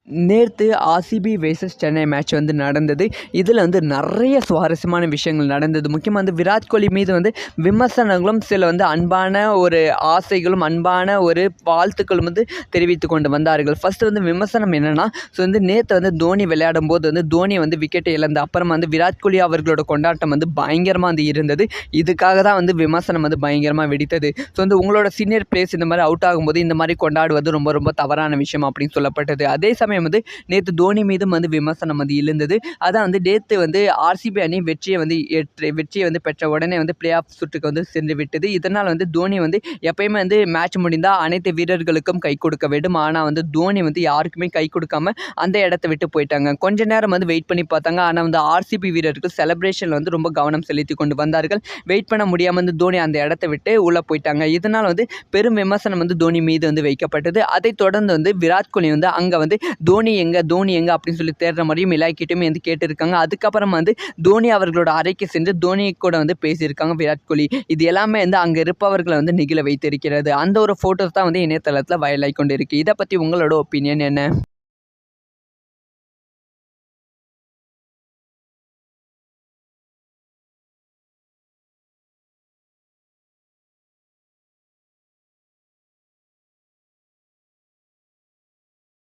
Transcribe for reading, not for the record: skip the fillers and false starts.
நேற்று RCB versus Chennai match வந்து நடந்தது. இதில் வந்து நிறைய சுவாரஸ்யமான விஷயங்கள் நடந்தது. முக்கியமாக வந்து விராட் கோலி மீது வந்து விமர்சனங்களும் சில வந்து அன்பான ஒரு ஆசைகளும் அன்பான ஒரு வாழ்த்துக்களும் வந்து தெரிவித்து கொண்டு வந்தார்கள். ஃபஸ்ட்டு வந்து விமர்சனம் என்னென்னா, ஸோ வந்து நேற்று வந்து தோனி விளையாடும் போது வந்து தோனி வந்து விக்கெட்டை இழந்த அப்புறமா வந்து விராட் கோலி அவர்களோட கொண்டாட்டம் வந்து பயங்கரமாக வந்து இருந்தது. இதுக்காக தான் வந்து விமர்சனம் வந்து பயங்கரமாக வெடித்தது. ஸோ வந்து உங்களோட சீனியர் பிளேயர்ஸ் இந்த மாதிரி அவுட் ஆகும்போது இந்த மாதிரி கொண்டாடுவது ரொம்ப ரொம்ப தவறான விஷயம் அப்படின்னு சொல்லப்பட்டது. அதே சமயம் வந்து நேற்று தோனி மீதும் வந்து விமர்சனம் வந்து எழுந்தது. அதான் வந்து நேற்று வந்து ஆர்சிபி அணி வெற்றியை வந்து பெற்ற உடனே வந்து பிளே ஆஃப் சுற்றுக்கு வந்து சென்று விட்டது. இதனால் வந்து தோனி வந்து எப்பயுமே வந்து மேட்ச் முடிந்தால் அனைத்து வீரர்களுக்கும் கை கொடுக்க வேண்டும். ஆனால் வந்து தோனி வந்து யாருக்குமே கை கொடுக்காம அந்த இடத்த விட்டு போயிட்டாங்க. கொஞ்ச நேரம் வந்து வெயிட் பண்ணி பார்த்தாங்க. ஆனால் வந்து ஆர்சிபி வீரர்கள் செலிப்ரேஷனில் வந்து ரொம்ப கவனம் செலுத்தி கொண்டு வந்தார்கள். வெயிட் பண்ண முடியாமல் வந்து தோனி அந்த இடத்த விட்டு உள்ளே போயிட்டாங்க. இதனால் வந்து பெரும் விமர்சனம் வந்து தோனி மீது வந்து வைக்கப்பட்டது. அதைத் தொடர்ந்து வந்து விராட் கோலி வந்து அங்கே வந்து தோனி எங்க அப்படின்னு சொல்லி தேடுற மாதிரியும் எல்லாக்கிட்டையுமே வந்து கேட்டிருக்காங்க. அதுக்கப்புறம் வந்து தோனி அவர்களோட அறைக்கு சென்று தோனி கூட வந்து பேசியிருக்காங்க விராட் கோலி. இது எல்லாமே வந்து அங்கே இருப்பவர்களை வந்து நிகழ வைத்திருக்கிறது. அந்த ஒரு ஃபோட்டோஸ் தான் வந்து இணையதளத்தில் வைரலாகி கொண்டு இருக்கு. இதை பற்றி உங்களோட ஒப்பீனியன் என்ன?